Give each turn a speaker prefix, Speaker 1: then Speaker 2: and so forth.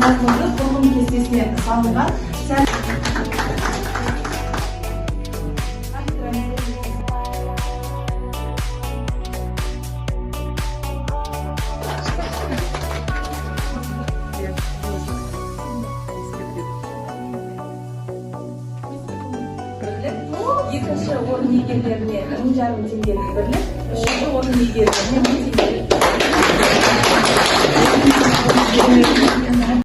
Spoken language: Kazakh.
Speaker 1: мазмұнды құрылым кестесіне салынған екінші орын иегерлеріне 1000 теңгелік бірлік, үшінші орын иегерлеріне